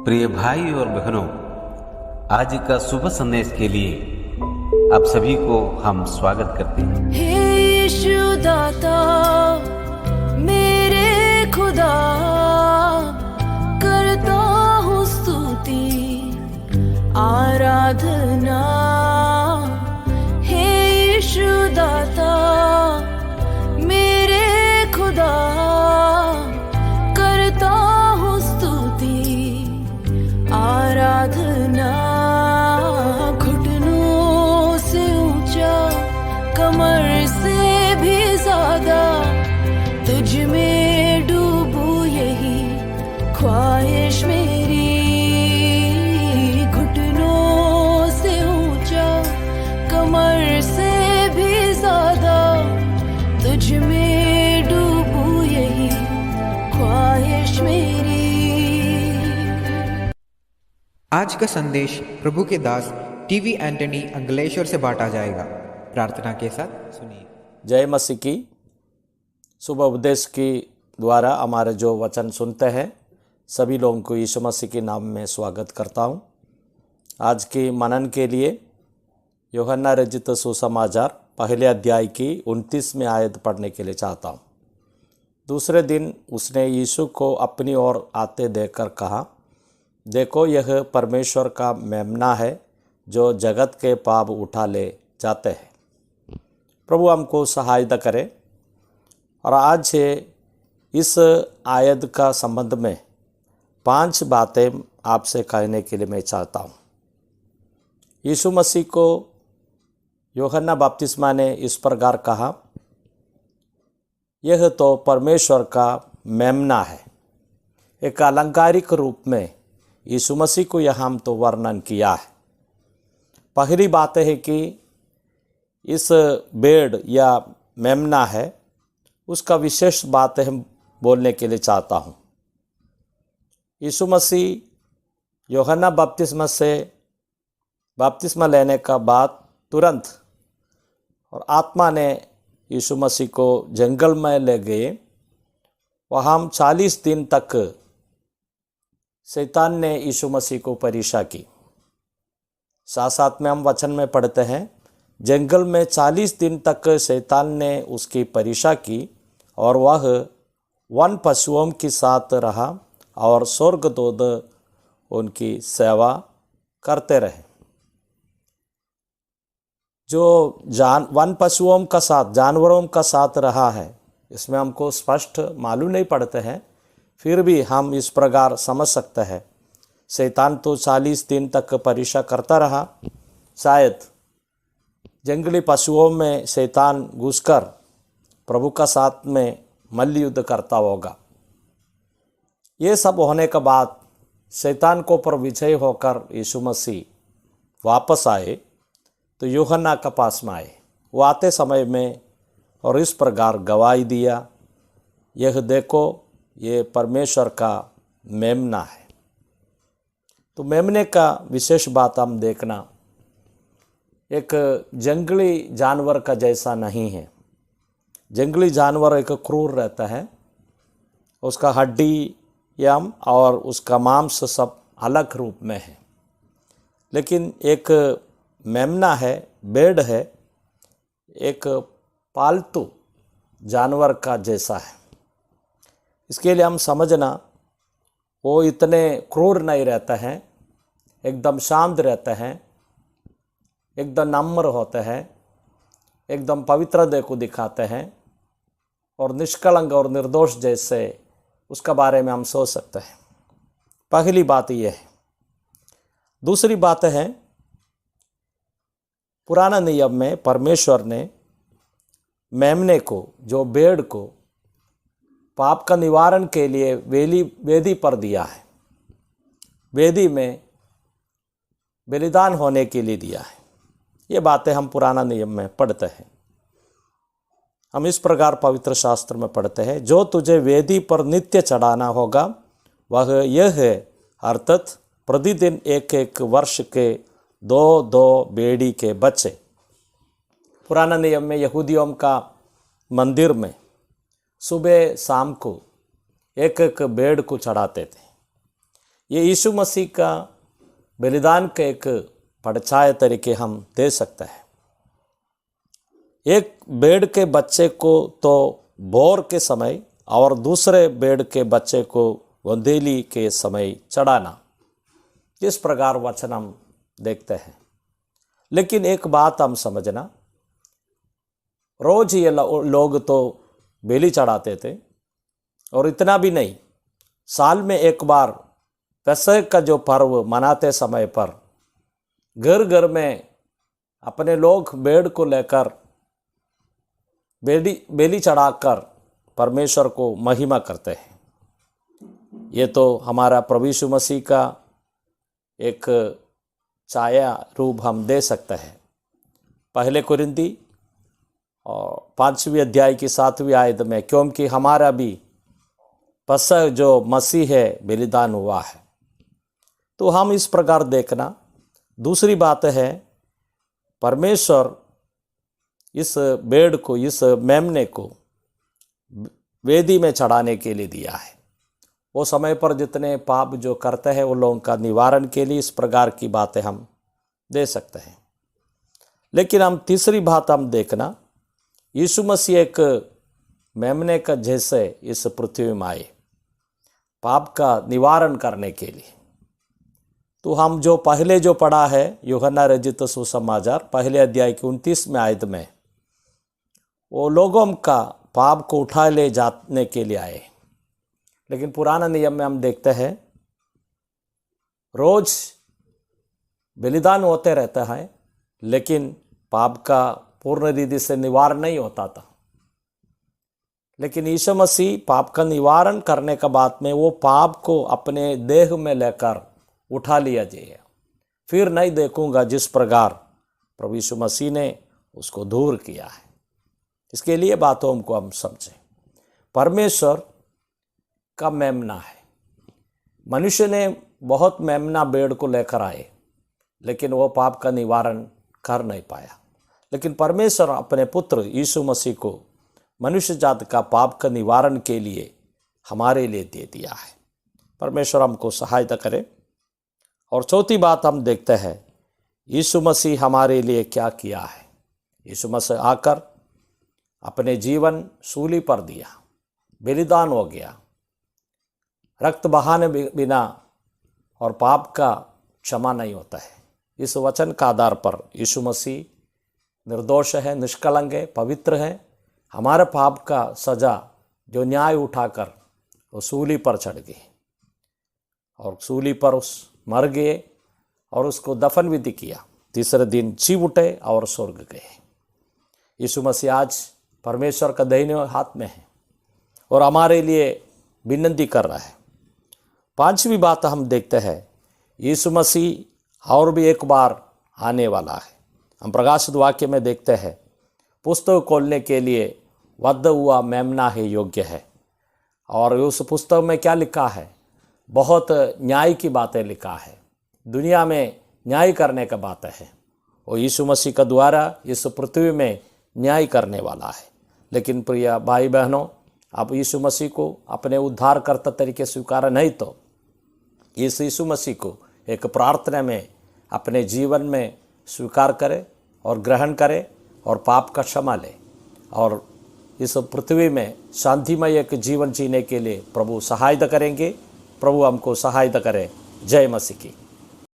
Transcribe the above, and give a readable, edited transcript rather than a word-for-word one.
प्रिय भाई और बहनों, आज का शुभ संदेश के लिए आप सभी को हम स्वागत करते हैं। हे यीशु दाता मेरे खुदा, करता हूँ स्तुति आराधना। हे यीशु दाता मेरे खुदा, करता हूँ स्तुति आराधना। घुटनों से ऊंचा, कमर से भी ज्यादा तुझ में डूबूं, यही ख्वाहिश मेरी। घुटनों से ऊंचा, कमर से भी ज्यादा तुझ में डूबूं, यही ख्वाहिश मेरी। आज का संदेश प्रभु के दास टीवी एंटनी अंकलेश्वर से बांटा जाएगा। प्रार्थना के साथ सुनिए। जय मसीह की। सुबह उपदेश की द्वारा हमारे जो वचन सुनते हैं सभी लोगों को यीशु मसीह के नाम में स्वागत करता हूं। आज की मनन के लिए यूहन्ना रचित सुसमाचार पहले अध्याय की 29वें आयत पढ़ने के लिए चाहता हूं। दूसरे दिन उसने यीशु को अपनी ओर आते देखकर कहा, देखो यह परमेश्वर का मेमना है जो जगत के पाप उठा ले जाते हैं। प्रभु हमको सहायता करे। और आज से इस आयत का संबंध में 5 बातें आपसे कहने के लिए मैं चाहता हूँ। यीशु मसीह को यूहन्ना बपतिस्मा ने इस प्रकार कहा, यह तो परमेश्वर का मेमना है। एक अलंकारिक रूप में यीशु मसीह को यहाँ हम तो वर्णन किया है। पहली बात है कि इस भेड़ या मेमना है, उसका विशेष बात है बोलने के लिए चाहता हूँ। यीशु मसीह यूहन्ना बपतिस्मा से बपतिस्मा लेने का बाद तुरंत और आत्मा ने यीशु मसीह को जंगल में ले गए। वहाँ 40 दिन तक शैतान ने यीशु मसीह को परीक्षा की। साथ साथ में हम वचन में पढ़ते हैं, जंगल में 40 दिन तक शैतान ने उसकी परीक्षा की और वह वन पशुओं के साथ रहा और स्वर्गदूत उनकी सेवा करते रहे। जो वन पशुओं का साथ, जानवरों का साथ रहा है, इसमें हमको स्पष्ट मालूम नहीं पड़ते हैं, फिर भी हम इस प्रकार समझ सकते हैं। शैतान तो 40 दिन तक परीक्षा करता रहा। शायद जंगली पशुओं में शैतान घुसकर प्रभु का साथ में मल्ल युद्ध करता होगा। ये सब होने के बाद शैतान को पर विजय होकर यीशु मसीह वापस आए तो यूहन्ना के पास में आए। वो आते समय में और इस प्रकार गवाही दिया, यह देखो ये परमेश्वर का मेमना है। तो मेमने का विशेष बात हम देखना, एक जंगली जानवर का जैसा नहीं है। जंगली जानवर एक क्रूर रहता है, उसका हड्डी यम और उसका मांस सब अलग रूप में है। लेकिन एक मेमना है, भेड़ है, एक पालतू जानवर का जैसा है। इसके लिए हम समझना, वो इतने क्रूर नहीं रहते हैं, एकदम शांत रहते हैं, एकदम नम्र होते हैं, एकदम पवित्रता को दिखाते हैं और निष्कलंक और निर्दोष जैसे उसका बारे में हम सोच सकते हैं। पहली बात यह है। दूसरी बात है, पुराना नियम में परमेश्वर ने मेमने को, जो भेड़ को, पाप का निवारण के लिए वेदी पर दिया है। वेदी में बलिदान होने के लिए दिया है। ये बातें हम पुराना नियम में पढ़ते हैं। हम इस प्रकार पवित्र शास्त्र में पढ़ते हैं, जो तुझे वेदी पर नित्य चढ़ाना होगा वह यह है, अर्थात प्रतिदिन 1-1 वर्ष के 2-2 भेड़ी के बच्चे। पुराना नियम में यहूदियों का मंदिर में सुबह शाम को एक एक भेड़ को चढ़ाते थे। ये यीशु मसीह का बलिदान का एक परछाया तरीके हम दे सकते हैं। एक भेड़ के बच्चे को तो भोर के समय और दूसरे भेड़ के बच्चे को गोंदेली के समय चढ़ाना, इस प्रकार वचन हम देखते हैं। लेकिन एक बात हम समझना, रोज ये लोग तो बेली चढ़ाते थे, और इतना भी नहीं, साल में एक बार फसह का जो पर्व मनाते समय पर घर घर में अपने लोग भेड़ को लेकर बेली चढ़ाकर परमेश्वर को महिमा करते हैं। ये तो हमारा प्रभु यीशु मसीह का एक छाया रूप हम दे सकते हैं। पहले कुरिन्ती और 5वीं अध्याय की 7वीं आयत में, क्योंकि हमारा भी फसह जो मसीह है बलिदान हुआ है। तो हम इस प्रकार देखना। दूसरी बात है, परमेश्वर इस भेड़ को, इस मेमने को वेदी में चढ़ाने के लिए दिया है। वो समय पर जितने पाप जो करते हैं उन लोगों का निवारण के लिए इस प्रकार की बातें हम दे सकते हैं। लेकिन हम तीसरी बात हम देखना, यीशु मसीह एक मेमने का जैसे इस पृथ्वी में आए पाप का निवारण करने के लिए। तो हम जो पहले जो पढ़ा है यूहन्ना रचित सुसमाचार पहले अध्याय की 29वें आयत में, वो लोगों का पाप को उठा ले जाने के लिए आए। लेकिन पुराना नियम में हम देखते हैं रोज बलिदान होते रहता है, लेकिन पाप का पूर्ण रीति से निवारण नहीं होता था। लेकिन यीशु मसीह पाप का निवारण करने का बाद में वो पाप को अपने देह में लेकर उठा लिया जाए। फिर नहीं देखूंगा जिस प्रकार प्रभु यीशु मसीह ने उसको दूर किया है। इसके लिए बातों को हम समझें। परमेश्वर का मेमना है। मनुष्य ने बहुत मेमना भेड़ को लेकर आए, लेकिन वो पाप का निवारण कर नहीं पाया। लेकिन परमेश्वर अपने पुत्र यीशु मसीह को मनुष्य जात का पाप का निवारण के लिए हमारे लिए दे दिया है। परमेश्वर हमको सहायता करे। और चौथी बात हम देखते हैं, यीशु मसीह हमारे लिए क्या किया है। यीशु मसीह आकर अपने जीवन सूली पर दिया, बलिदान हो गया, रक्त बहाने बिना और पाप का क्षमा नहीं होता है। इस वचन का आधार पर यीशु मसीह निर्दोष है, निष्कलंक है, पवित्र है। हमारे पाप का सजा जो न्याय उठाकर वो सूली पर चढ़ गए और सूली पर उस मर गए और उसको दफन विधि किया। तीसरे दिन जी उठे और स्वर्ग गए। यीशु मसीह आज परमेश्वर का दाहिने हाथ में है और हमारे लिए विनती कर रहा है। पांचवी बात हम देखते हैं, यीशु मसीह और भी एक बार आने वाला है। हम प्रकाशित वाक्य में देखते हैं, पुस्तक खोलने के लिए वध हुआ मेमना ही योग्य है। और उस पुस्तक में क्या लिखा है? बहुत न्याय की बातें लिखा है, दुनिया में न्याय करने का बातें है। वो यीशु मसीह का द्वारा इस पृथ्वी में न्याय करने वाला है। लेकिन प्रिय भाई बहनों, आप यीशु मसीह को अपने उद्धारकर्ता तरीके स्वीकार नहीं तो इस यीशु मसीह को एक प्रार्थना में अपने जीवन में स्वीकार करें और ग्रहण करें और पाप का क्षमा लें और इस पृथ्वी में शांतिमय एक जीवन जीने के लिए प्रभु सहायता करेंगे। प्रभु हमको सहायता करें। जय मसीह की।